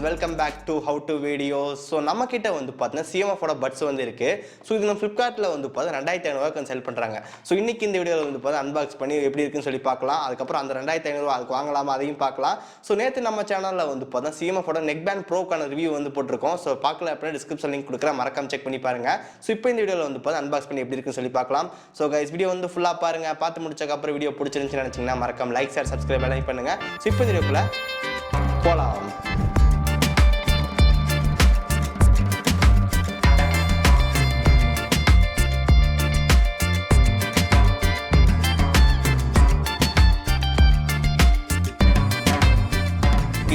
Welcome back to how to video. So நம்ம கிட்ட வந்து பார்த்தீங்கன்னா சிஎம்எஃபோட பட்ஸ் வந்து இருக்கு. ஸோ இது நம்ம ஃப்ளிப்கார்ட்டில் வந்து பார்த்தீங்கன்னா 2500 செல் பண்ணுறாங்க. ஸோ இன்னைக்கு இந்த வீடியோவில் வந்து பார்த்தா அன்பாக்ஸ் பண்ணி எப்படி இருக்குன்னு சொல்லி பார்க்கலாம். அதுக்கப்புறம் அந்த 2500 அதுக்கு வாங்கலாமா அதையும் பார்க்கலாம். ஸோ நேற்று நம்ம சேனலில் வந்து பார்த்தீங்கன்னா சிஎம்எஃபோட நெக் பேண்ட் ப்ரோக்கான ரிவ்யூ வந்து போட்டிருக்கோம். ஸோ பார்க்கல அப்படின்னா டிஸ்கிரிப்ஷன் லிங்க் கொடுக்குறேன், மறக்காம செக் பண்ணி பாருங்க. ஸோ இப்போ இந்த வீடியோவில் வந்து பார்த்தா அன்பாக்ஸ் பண்ணி எப்படி இருக்குன்னு சொல்லி பார்க்கலாம். ஸோ கைஸ் வீடியோ வந்து ஃபுல்லாக பாருங்க. பார்த்து முடிச்சக்கப்புறம் வீடியோ பிடிச்சிருந்துச்சுன்னு நினச்சிங்கன்னா மறக்காம லைக் ஷேர் சப்ஸ்கிரைப் எல்லாம் பண்ணுங்க. ஸோ இப்போ இந்த வீடியோக்குள்ள போலாம்.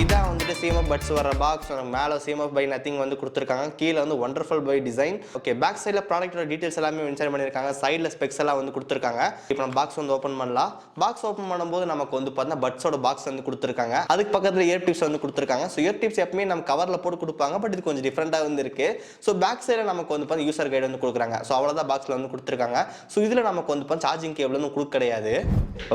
இதான் வந்துட்டு சிஎம்எஃப் பட்ஸ் வர பாக்ஸ். மேலே சிஎம்எஃப் பை நத்திங் வந்து கொடுத்துருக்காங்க. கீழே வந்து wonderful by design. Okay, back சைடில் ப்ராடக்ட்டோட டீடைல்ஸ் எல்லாமே மென்ஷன் பண்ணியிருக்காங்க. சைடில் ஸ்பெக்ஸ் எல்லாம் வந்து கொடுத்துருக்காங்க. இப்போ நம்ம பாக்ஸ் வந்து ஓப்பன் பண்ணலாம். பாக்ஸ் ஓப்பன் பண்ணும்போது நமக்கு வந்து பார்த்தீங்கன்னா பட்ஸோட பாக்ஸ் வந்து கொடுத்துருக்காங்க. அதுக்கு பக்கத்தில் இயர் டிப்ஸ் வந்து கொடுத்துருக்காங்க. ஸோ இயர் டிப்ஸ் எப்பவுமே நம்ம கவரில் போட்டு கொடுப்பாங்க, பட் இது கொஞ்சம் டிஃப்ரெண்டாக வந்து இருக்கு. ஸோ பேக் சைடில் நமக்கு வந்து பார்த்தீங்கன்னா யூசர் கைடு வந்து கொடுக்குறாங்க. ஸோ அவ்வளோதான் பாக்ஸில் வந்து கொடுத்துருக்காங்க. ஸோ இதில் நமக்கு வந்து பார்த்தீங்கன்னா சார்ஜிங் கேபிள் வந்து கொடுக்க கிடையாது.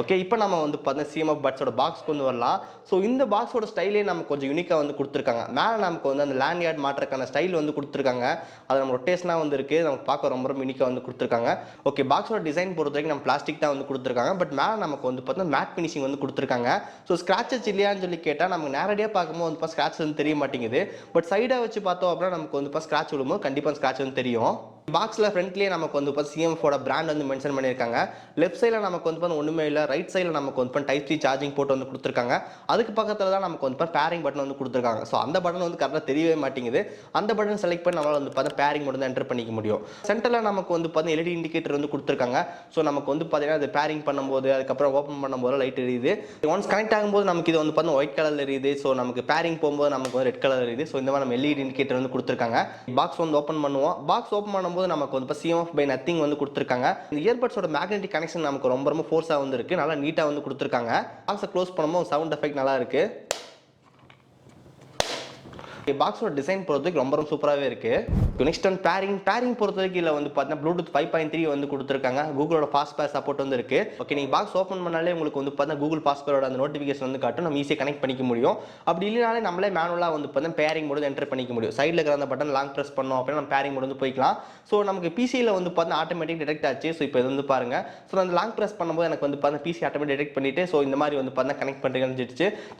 ஓகே, இப்போ நம்ம வந்து பார்த்தீங்கன்னா சிஎம்எஃப் பட்ஸோட பாக்ஸ் கொண்டு வரலாம். ஸோ இந்த பாக்ஸோட ஸ்டைலே நமக்கு கொஞ்சம் யூனிக்காக வந்து கொடுத்துருக்காங்க. மேலே நமக்கு வந்து அந்த லேண்ட்யார்ட் மாட்டுறதுக்கான ஸ்டைல் வந்து கொடுத்துருக்காங்க. அது நம்ம ரொட்டேஷனாக வந்து இருக்குது. நமக்கு பார்க்க ரொம்ப ரொம்ப யூனிக்காக வந்து கொடுத்துருக்காங்க. ஓகே, பாக்ஸோட டிசைன் பொறுத்த வரைக்கும் நம்ம பிளாஸ்டிக் தான் வந்து கொடுத்துருக்காங்க. பட் மேலே நமக்கு வந்து பார்த்தீங்கன்னா மேட் ஃபினிஷிங் வந்து கொடுத்துருக்காங்க. ஸோ ஸ்க்ராச்சஸ் இல்லையான்னு சொல்லி கேட்டால் நமக்கு நேரடியாக பார்க்கும்போது வந்து ஸ்க்ராட்ச் வந்து தெரிய மாட்டேங்குது. பட் சைடாக வச்சு பார்த்தோம் அப்படின்னா நமக்கு வந்து ஸ்க்ராட்ச் விடும்போது கண்டிப்பாக ஸ்க்ராட்ச் வந்து தெரியும். பாக்ஸில் ஃப்ரண்ட்லேயே நமக்கு வந்து சிஎம்எஃபோட பிராண்ட் வந்து மென்ஷன் பண்ணியிருக்காங்க. லெஃப்ட் சைடில் நமக்கு வந்து ஒன்றுமே இல்லை. ரைட் சைடில் நமக்கு வந்து டைப் சி சார்ஜிங் போட்டு வந்து கொடுத்துருக்காங்க. அதுக்கு பக்கத்தில் தான் நமக்கு வந்து பேரிங் பட்டன் வந்து கொடுத்துருக்காங்க. ஸோ அந்த பட்டன் வந்து கரெக்டாக தெரியவே மாட்டேங்குது. அந்த பட்டன் செலக்ட் பண்ணி நம்மளால் வந்து பார்த்தா பேரிங் மட்டும் தான் என்டர் பண்ணிக்க முடியும். சென்டரில் நமக்கு வந்து பார்த்தீங்கன்னா எல்இடி இண்டிகேட்டர் வந்து கொடுத்துருக்காங்க. ஸோ நமக்கு வந்து பார்த்தீங்கன்னா அது பேரிங் பண்ணும்போது அதுக்கப்புறம் ஓப்பன் பண்ணும்போது லைட் எரியுது. ஒன்ஸ் கனெக்ட் ஆகும்போது நமக்கு இது வந்து பார்த்தீங்கன்னா ஒயிட் கலர் எரியுது. ஸோ நமக்கு பேரிங் போகும்போது நமக்கு வந்து ரெட் கலர் எரியுது. ஸோ இந்த மாதிரி நம்ம எல்இடி இண்டிகேட்டர் வந்து கொடுத்துருக்காங்க. பாக்ஸ் வந்து ஓப்பன் பண்ணுவோம். பாக்ஸ் ஓப்பன் பண்ணும்போது நமக்கு வந்து சிஎம்எஃப் பை நத்திங் வந்து கொடுத்துருக்காங்க. இந்த இயர்பட்ஸோட மேக்னெட்டிக் கனெக்ஷன் நமக்கு ரொம்ப ரொம்ப ஃபோர்ஸாக வந்து இருக்கு. நல்லா நீட்டாக வந்து கொடுத்துருக்காங்க. பாக்ஸை க்ளோஸ் பண்ணும்போது சவுண்ட் எஃபெக்ட் நல்லா இருக்கு. பாக்ஸோட டிசைன் பொறுத்தவரைக்கும் ரொம்ப ரொம்ப சூப்பராகவே இருக்கு. நெக்ஸ்ட் வந்து பேரிங் பொறுத்தவரைக்கும் இல்லை வந்து பார்த்தீங்கன்னா ப்ளூடூத் 5.3 வந்து கொடுத்துருக்காங்க. கூகுளோட பாஸ்பேர் சப்போர்ட் வந்து இருக்கு. ஓகே, நீங்கள் பாக்ஸ் ஓப்பன் பண்ணாலே உங்களுக்கு வந்து பார்த்தீங்கன்னா கூகுள் பாஸ்பேரோட அந்த நோட்டிஃபிகேஷன் வந்து காட்டும். நம்ம ஈஸியாக கனெக்ட் பண்ணிக்க முடியும். அப்படி இல்லைனாலே நம்மளே மேனுவலாக வந்து பார்த்தீங்கன்னா பேரிங் மோடு என்டர் பண்ணிக்க முடியும். சைடில் இருக்கிற அந்த பட்டன் லாங் ப்ரெஸ் பண்ணோம் அப்படின்னா நம்ம பேரிங் மோடு வந்து போய்க்கலாம். ஸோ நமக்கு பிசியில் வந்து பார்த்தீங்கன்னா ஆட்டோமேட்டிக் டிடெக்ட் ஆச்சு. ஸோ இப்போ இது வந்து பாருங்க. ஸோ அந்த லாங் ப்ரெஸ் பண்ணும்போது எனக்கு வந்து பார்த்தீங்கன்னா பிசி ஆட்டோமேட்டிக் டிடெக்ட் பண்ணிட்டு ஸோ இந்த மாதிரி வந்து பார்த்தீங்கன்னா கனெக்ட் பண்ணுறீங்கன்னு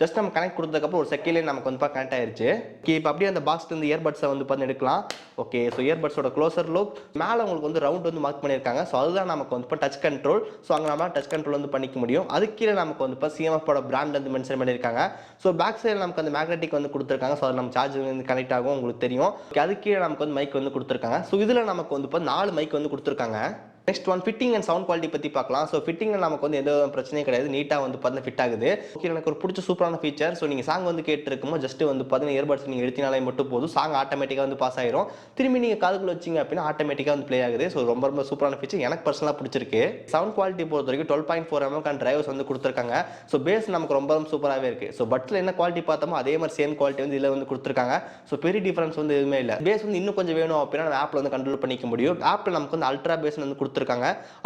ஜஸ்ட் நம்ம கனெக்ட் கொடுத்ததுக்கப்புறம் ஒரு செகண்ட்லேயே நமக்கு வந்து கனெக்ட் ஆயிருச்சு. ஓகே, இப்போ அப்படியே அந்த பாக்ஸ் வந்து இயர்பட்ஸை வந்து பார்த்து எடுக்கலாம். ஓகே, ஸோ இயர்பட்ஸோட க்ளோசர் லுக். மேலே உங்களுக்கு வந்து ரவுண்ட் வந்து மார்க் பண்ணியிருக்காங்க. ஸோ அதுதான் நமக்கு வந்து இப்போ டச் கண்ட்ரோல். ஸோ அங்கே நம்ம டச் கண்ட்ரோல் வந்து பண்ணிக்க முடியும். அதுக்கு கீழே நமக்கு வந்து இப்போ சிஎம்எஃபோட பிராண்ட் வந்து மென்ஷன் பண்ணியிருக்காங்க. ஸோ பேக் சைடில் நமக்கு அந்த மேக்னெட்டிக் வந்து கொடுத்துருக்காங்க. ஸோ அது நம்ம சார்ஜ் வந்து கனெக்ட் ஆகும், உங்களுக்கு தெரியும். அதுக்கு கீழே நமக்கு வந்து மைக் வந்து கொடுத்துருக்காங்க. ஸோ இதில் நமக்கு வந்து இப்போ 4 மைக் வந்து கொடுத்துருக்காங்க. Next one fitting and sound quality பற்றி பார்க்கலாம். ஸோ ஃபிட்டிங்கில் நமக்கு வந்து எந்த பிரச்சனையும் கிடையாது. நீட்டாக வந்து பார்த்தீங்கன்னா ஃபிட் ஆகுது. ஓகே, எனக்கு ஒரு பிடிச்ச சூப்பரான ஃபீச்சர். ஸோ நீங்கள் சாங் வந்து கேட்டுருக்கும்போது ஜஸ்ட் வந்து பார்த்தீங்கன்னா இயர்பட்ஸ் நீங்கள் எடுத்தினாலே மட்டும் போதும், சாங் ஆட்டோமேட்டிக்காக வந்து பாஸ் ஆயிரும். திரும்பி நீங்கள் காதுக்குள்ள வச்சிங்க அப்படின்னா ஆட்டோமேட்டிக்காக வந்து ப்ளே ஆகுது. ஸோ ரொம்ப ரொம்ப சூப்பரான ஃபீச்சர், எனக்கு பர்சனலாக பிடிச்சிருக்கு. சவுண்ட் குவாலிட்டி பொறுத்த வரைக்கும் 12.4 mm டிரைவர்ஸ் வந்து கொடுத்துருக்காங்க. ஸோ பேஸ் நமக்கு ரொம்ப ரொம்ப சூப்பராகவே இருக்குது. ஸோ பட்ஸில் என்ன குவாலிட்டி பார்த்தோமோ அதே மாதிரி சேம் குவாலிட்டி வந்து இதில் வந்து கொடுத்துருக்காங்க. ஸோ பெரிய டிஃபரன்ஸ் வந்து எதுவுமே இல்லை. பேஸ் வந்து இன்னும் கொஞ்சம் வேணும் அப்படின்னா நம்ம ஆப்பில் வந்து கண்ட்ரோல் பண்ணிக்க முடியும். ஆப்பில் நமக்கு வந்து அல்ட்ரா பேஸ் வந்து கொடுத்துருக்காங்க.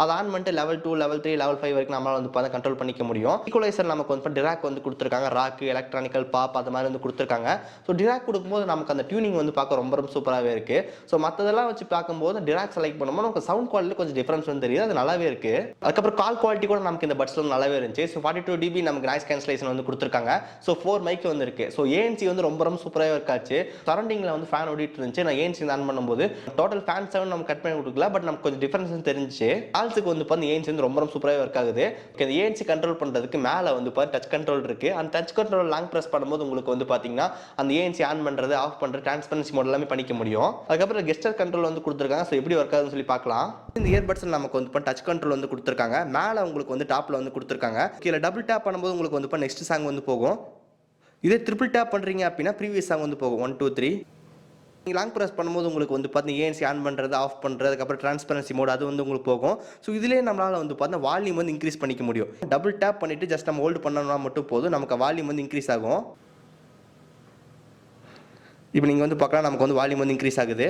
அதை ஆன் பண்ணிட்டு லெவல் 2, லெவல் 3, லெவல் 5 வரைக்கும் நம்மளால வந்து பார்த்தா கண்ட்ரோல் பண்ணிக்க முடியும். ஈக்குவலைசர் நமக்கு வந்து டிராக் வந்து கொடுத்துருக்காங்க. ராக், எலக்ட்ரானிக்கல், பாப் அது மாதிரி வந்து கொடுத்துருக்காங்க. ஸோ டிராக் கொடுக்கும்போது நமக்கு அந்த டியூனிங் வந்து பார்க்க ரொம்ப ரொம்ப சூப்பராகவே இருக்கு. ஸோ மற்றதெல்லாம் வச்சு பார்க்கும்போது டிராக் செலக்ட் பண்ணும்போது நமக்கு சவுண்ட் குவாலிட்டி கொஞ்சம் டிஃபரன்ஸ் வந்து தெரியுது. அது நல்லாவே இருக்கு. அதுக்கப்புறம் கால் குவாலிட்டி கூட நமக்கு இந்த பட்ஸ்ல நல்லாவே இருந்துச்சு. ஸோ 42 dB நமக்கு நாய்ஸ் கேன்சலேஷன் வந்து கொடுத்துருக்காங்க. ஸோ 4 மைக் வந்து இருக்கு. ஸோ ஏஎன்சி வந்து ரொம்ப ரொம்ப சூப்பராகவே இருக்காச்சு. சரௌண்டிங்கில் வந்து ஃபேன் ஓடிட்டு இருந்துச்சு. நான் ஏஎன்சி ஆன் பண்ணும்போது டோட்டல் ஃபேன் சவுண்ட் நம்ம கட் பண்ணி கொடுக்கல, பட் நமக்கு கொஞ்சம் டிஃபரன்ஸ் தெரிஞ்சிச்சு. ஆல்ஸுக்கு வந்து பார்த்து ஏஎன்சி வந்து ரொம்ப சூப்பராகவே ஒர்க் ஆகுது. இந்த ஏஎன்சி கண்ட்ரோல் பண்ணுறதுக்கு மேலே வந்து பார்த்து டச் கண்ட்ரோல் இருக்கு. அந்த டச் கண்ட்ரோல் லாங் ப்ரெஸ் பண்ணும்போது உங்களுக்கு வந்து பார்த்தீங்கன்னா அந்த ஏஎன்சி ஆன் பண்ணுறது, ஆஃப் பண்ணுறது, டிரான்ஸ்பரன்சி மோட் எல்லாமே பண்ணிக்க முடியும். அதுக்கப்புறம் கெஸ்டர் கண்ட்ரோல் வந்து கொடுத்துருக்காங்க. ஸோ எப்படி ஒர்க் ஆகுதுன்னு சொல்லி பார்க்கலாம். இந்த இயர்பட்ஸில் நமக்கு வந்து டச் கண்ட்ரோல் வந்து கொடுத்துருக்காங்க. மேலே உங்களுக்கு வந்து டாப்பில் வந்து கொடுத்துருக்காங்க. கீழே டபுள் டேப் பண்ணும்போது உங்களுக்கு வந்து நெக்ஸ்ட் சாங் வந்து போகும். இதே ட்ரிபிள் டேப் பண்ணுறீங்க அப்படின்னா ப்ரீவியஸ் சாங் வந்து போகும். 1 2 3. நீங்கள் லாங் ப்ரெஸ் பண்ணும்போது உங்களுக்கு வந்து பார்த்தீங்கன்னா ஏஎன்சி ஆன் பண்ணுறது, ஆஃப் பண்ணுறது, அதுக்கப்புறம் டிரான்ஸ்பரன்சி மோட் அது வந்து உங்களுக்கு போகும். ஸோ இதிலே நம்மளால் வந்து பார்த்தீங்கன்னா வால்யூம் வந்து இன்க்ரீஸ் பண்ணிக்க முடியும். டபுள் டேப் பண்ணிவிட்டு ஜஸ்ட் நம்ம ஹோல்டு பண்ணோம்னா மட்டும் போதும், நமக்கு வால்யூம் வந்து இன்க்ரீஸ் ஆகும். இப்போ நீங்கள் வந்து பார்க்கலாம் நமக்கு வந்து வால்யூம் வந்து இன்க்ரீஸ் ஆகுது.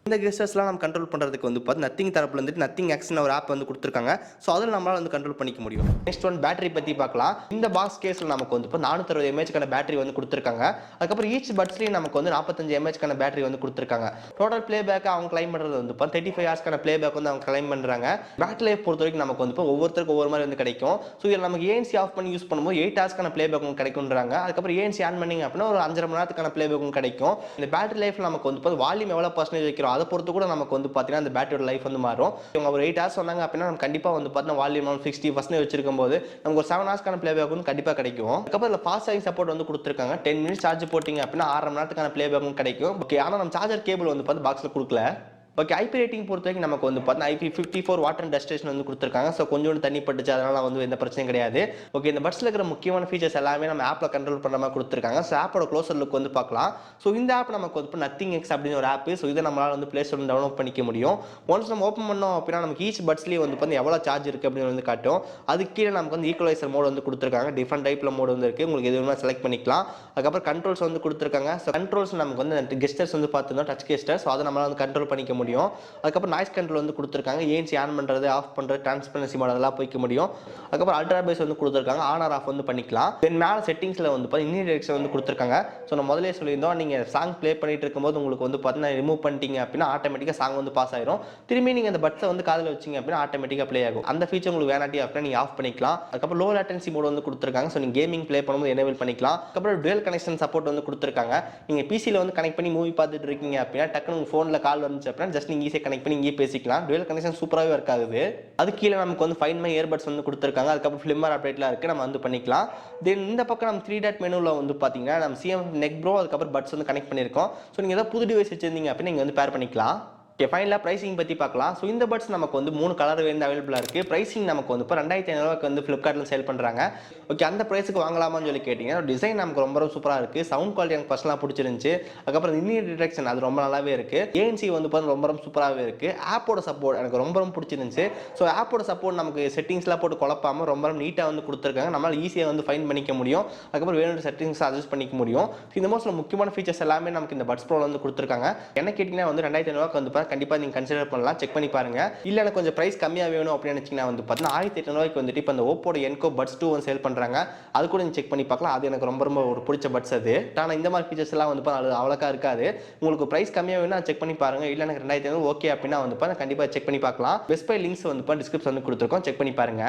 இந்த கெஸ்டர்ஸ்லாம் நம்ம கண்ட்ரோல் பண்ணுறதுக்கு வந்து பார்த்து நத்திங் தரப்புல இருந்துட்டு நத்திங் ஆக்ஸ்னு ஒரு ஆப் வந்து கொடுத்துருக்காங்க. ஸோ அதில் நம்மளால் வந்து கண்ட்ரோல் பண்ணிக்க முடியும். நெக்ஸ்ட் ஒன் பேட்டரி பற்றி பார்க்கலாம். இந்த பாக்ஸ் கேஸில் நமக்கு வந்து இப்போ 460 mAh பேட்டரி வந்து கொடுத்துருக்காங்க. அதுக்கப்புறம் ஈச் பட்ஸ்லேயும் நமக்கு வந்து 45 mAh பேட்டரி வந்து கொடுத்துருக்காங்க. டோட்டல் ப்ளே பேக் அவங்க கிளைம் பண்ணுறது வந்து இப்போ 35 ஹவர்ஸ்க்கான ப்ளே பேக் வந்து அவங்க கிளைம் பண்ணுறாங்க. பேட்டரி லைஃப் பொறுத்த வரைக்கும் நமக்கு வந்து இப்போ ஒவ்வொருத்தருக்கு ஒவ்வொரு மாதிரி வந்து கிடைக்கும். ஸோ இதில் நமக்கு ஏஎன்சி ஆஃப் பண்ணி யூஸ் பண்ணும்போது 8 ஹவர்ஸ்க்கான ப்ளே பேக்கும் கிடைக்கும்ன்றாங்க. அதுக்கப்புறம் ஏஎன்சி ஆன் பண்ணிங்க அப்படின்னா ஒரு 5.5 மணி நேரத்துக்கான ப்ளே பேக்கும் கிடைக்கும். இந்த பேட்டரி லைஃப் நமக்கு வந்து இப்போ வால்யூம் எவ்வளோ பர்சன்டேஜ் வைக்கிறோம் அதை பொறுத்து கூட நமக்கு வந்து பார்த்தீங்கன்னா அந்த பேட்டரியோட லைஃப் வந்து மாறும். இவங்க ஒரு 8 ஹவர்ஸ் சொன்னாங்க அப்படின்னா நம்ம கண்டிப்பாக வந்து பார்த்தீங்கன்னா வால்யூம் 60% வச்சிருக்கும் போது நமக்கு ஒரு 7 ஹவர்ஸ்க்கான ப்ளே பேக் வந்து கண்டிப்பாக கிடைக்கும். அதுக்கப்புறம் இதில் ஃபாஸ்ட் சார்ஜிங் சப்போர்ட் வந்து கொடுத்துருக்காங்க. 10 மினிட்ஸ் சார்ஜ் போட்டிங்க அப்படின்னா 6 மணி நேரத்துக்கான ப்ளே பேக்கும் கிடைக்கும். ஓகே, ஆனால் நம்ம சார்ஜர் கேபிள் வந்து பார்த்து பாக்ஸில் கொடுக்கல. ஓகே, ஐபி ரேட்டிங் பொறுத்த வரைக்கும் நமக்கு வந்து பார்த்தீங்கன்னா IP54 வாட்டர் அண்ட் டஸ்ட் வந்து கொடுத்துருக்காங்க. ஸோ கொஞ்சோண்டு தண்ணி பட்டுச்சு, அதனால வந்து எந்த பிரச்சனையும் கிடையாது. ஓகே, இந்த பட்ஸில் இருக்கிற முக்கியமான ஃபீச்சர்ஸ் எல்லாமே நம்ம ஆப்பில் கண்ட்ரோல் பண்ணுற மாதிரி கொடுத்துருக்காங்க. ஸோ ஆப்போட க்ளோசர் லுக் வந்து பார்க்கலாம். ஸோ இந்த ஆப் நமக்கு வந்து நத்திங் எக்ஸ் அப்படின்னு ஒரு ஆப். ஸோ இதை நம்மளால் வந்து ப்ளே ஸ்டோர் டவுன்லோட் பண்ணிக்க முடியும். ஒன்ஸ் நம்ம ஓப்பன் பண்ணோம் அப்படின்னா நமக்கு ஈச் பட்ஸ்லேயே வந்து பார்த்தீங்கன்னா எவ்வளோ சார்ஜ் இருக்குது அப்படின்னு வந்து காட்டும். அதுக்கு கீழே நமக்கு வந்து ஈக்குவலைசர் மோட் வந்து கொடுத்துருக்காங்க. டிஃப்ரெண்ட் டைப்பில் மோட் வந்து இருக்குது. உங்களுக்கு எது வேணுமா செலக்ட் பண்ணிக்கலாம். அதுக்கப்புறம் கண்ட்ரோல்ஸ் வந்து கொடுத்துருக்காங்க. ஸோ கண்ட்ரோல்ஸ் நமக்கு வந்து கெஸ்டர்ஸ் வந்து பார்த்துருந்தோம், டச் கெஸ்டர். ஸோ அதை நம்மளால் வந்து கண்ட்ரோல் பண்ணிக்க முடியும். அதுக்கப்புறம் நாய்ஸ் கண்ட்ரோல் வந்து கொடுத்துருக்காங்க. ஏஎன்சி ஆன் பண்ணுறது, ஆஃப் பண்ணுறது, டிரான்ஸ்பரன்சி மோட் அதெல்லாம் போய்க்க முடியும். அதுக்கப்புறம் அல்ட்ரா பேஸ் வந்து கொடுத்துருக்காங்க. ஆன் ஆர் ஆஃப் வந்து பண்ணிக்கலாம். தென் மேலே செட்டிங்ஸில் வந்து பார்த்தீங்கன்னா இன்டிரெக்ஷன் வந்து கொடுத்துருக்காங்க. ஸோ நம்ம முதலே சொல்லியிருந்தோம், நீங்கள் சாங் ப்ளே பண்ணிட்டு இருக்கும்போது உங்களுக்கு வந்து பார்த்தீங்கன்னா ரிமூவ் பண்ணிட்டீங்க அப்படின்னா ஆட்டோமேட்டிக்காக சாங் வந்து பாஸ் ஆயிரும். திரும்பி நீங்கள் அந்த பட்ஸை வந்து காதில் வச்சிங்க அப்படின்னா ஆட்டோமேட்டிக்காக ப்ளே ஆகும். அந்த ஃபீச்சர் உங்களுக்கு வேணாட்டி அப்படின்னா நீங்கள் ஆஃப் பண்ணிக்கலாம். அதுக்கப்புறம் லோ லேட்டன்சி மோட் வந்து கொடுத்துருக்காங்க. ஸோ நீங்கள் கேமிங் ப்ளே பண்ணும்போது எனேபிள் பண்ணிக்கலாம். அதுக்கப்புறம் டுவல் கனெக்ஷன் சப்போர்ட் வந்து கொடுத்துருக்காங்க. நீங்கள் பிசியில் வந்து கனெக்ட் பண்ணி மூவி பார்த்துட்டு இருக்கீங்க அப்படின்னா டக்குனு உங்கள் ஃபோனில் கால் வந்துச்சு அப்படின்னா ஜஸ்ட் நீங்கள் ஈஸியாக கனெக்ட் பண்ணி இங்கே பேசிக்கலாம். டுவல் கனெக்ஷன் சூப்பராகவே ஒர்க் ஆகுது. அது கீழே நமக்கு வந்து ஃபைண்ட் மை இயர்பட்ஸ் வந்து கொடுத்துருக்காங்க. அதுக்கப்புறம் ஃபிலிமர் அப்டேட்லாம் இருக்குது, நம்ம வந்து பண்ணிக்கலாம். தென் இந்த பக்கம் நம்ம 3 டாட் மெனுவில் வந்து பார்த்தீங்கன்னா நம்ம சிஎம் நெக் ப்ரோ அதுக்கப்புறம் பட்ஸ் வந்து கனெக்ட் பண்ணியிருக்கோம். ஸோ நீங்கள் ஏதாவது புது டிவைஸ் வச்சிருந்தீங்க அப்படின்னு நீங்கள் வந்து பேர் பண்ணிக்கலாம். ஓகே, ஃபைனலாக ப்ரைசிங் பற்றி பார்க்கலாம். ஸோ இந்த பட்ஸ் நமக்கு வந்து 3 கலர் வந்து அவைலபிளாக இருக்குது. ப்ரைசிங் நமக்கு வந்து இப்போ 2500 வந்து ஃப்ளிப்கார்ட்டில் சேல் பண்ணுறாங்க. ஓகே, அந்த ப்ரைஸுக்கு வாங்கலாமான்னு சொல்லி கேட்டிங்கன்னா டிசைன் நமக்கு ரொம்ப சூப்பராக இருக்குது. சவுண்ட் குவாலிட்டி எனக்கு பர்சனலாக பிடிச்சிருந்துச்சு. அதுக்கப்புறம் இமீடியட் டிடெக்ஷன் அது ரொம்ப நல்லாவே இருக்குது. ஏஎன்சி வந்து பார்த்தா ரொம்ப சூப்பராகவே இருக்குது. ஆப்போட சப்போர்ட் எனக்கு ரொம்ப பிடிச்சிருந்துச்சு. ஸோ ஆப்போட சப்போர்ட் நமக்கு செட்டிங்ஸ்லாம் போட்டு குழப்பாமல் ரொம்ப நீட்டாக வந்து கொடுத்துருக்காங்க. நம்மளால் ஈஸியாக வந்து ஃபைன் பண்ணிக்க முடியும். அதுக்கப்புறம் வேணுன்ற செட்டிங்ஸ் அட்ஜஸ்ட் பண்ணிக்க முடியும். இந்த மோஸ்ட்ல முக்கியமான ஃபீச்சர்ஸ் எல்லாமே நமக்கு இந்த பட்ஸ் ப்ரோவில் வந்து கொடுத்துருக்காங்க. என்ன கேட்டிங்கன்னா வந்து 2500 வந்து கண்டிப்பாக நீங்கள் கன்சிடர் பண்ணலாம், செக் பண்ணி பாருங்க. இல்லை எனக்கு கொஞ்சம் ப்ரைஸ் கம்மியாக வேணும் அப்படின்னு நினச்சிங்கன்னா வந்து பார்த்தீங்கன்னா 1800 வந்துட்டு இப்போ அந்த ஓப்போட என்கோ பட்ஸ் 2 வந்து சேல் பண்ணுறாங்க. அது கூட நீங்கள் செக் பண்ணி பார்க்கலாம். அது எனக்கு ரொம்ப ஒரு பிடிச்ச பட்ஸ் அது. ஆனால் இந்த மாதிரி ஃபீச்சர்ஸ் எல்லாம் வந்து அவ்வளோக்கா இருக்காது. உங்களுக்கு ப்ரைஸ் கம்மியாக வேணும் செக் பண்ணி பாருங்க. இல்லை எனக்கு 2500 ஓகே அப்படின்னா வந்து கண்டிப்பாக செக் பண்ணி பார்க்கலாம். பெஸ்ட் பை லிங்க்ஸ் வந்து டிஸ்கிரிப்ஷன் வந்து கொடுத்துருக்கோம், செக் பண்ணி பாருங்க.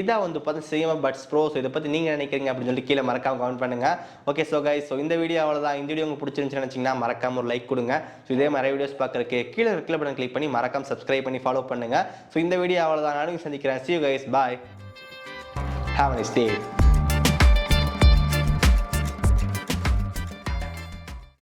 இதான் வந்து பார்த்தா சிஎம் பட்ஸ் ப்ரோ. ஸோ இதை பற்றி நீங்கள் நினைக்கிறீங்க அப்படின்னு சொல்லி கீழே மறக்காம கமெண்ட் பண்ணுங்க. ஓகே, ஸோ கைஸ், ஸோ இந்த வீடியோ அவ்வளோதான். இந்த வீடியோ உங்களுக்கு பிடிச்சிருந்துச்சுன்னு நினச்சிங்கன்னா மறக்காம ஒரு லைக் கொடுங்க. ஸோ இதே மாதிரி வீடியோஸ் பார்க்குறதுக்கு கீழே கிளிக் பட்டன் கிளிக் பண்ணி மறக்காம சப்ஸ்கிரைப் பண்ணி ஃபாலோ பண்ணுங்க. ஸோ இந்த வீடியோ அவ்வளோதான். நானும் சந்திக்கிறேன். See you guys, bye. Have a nice day.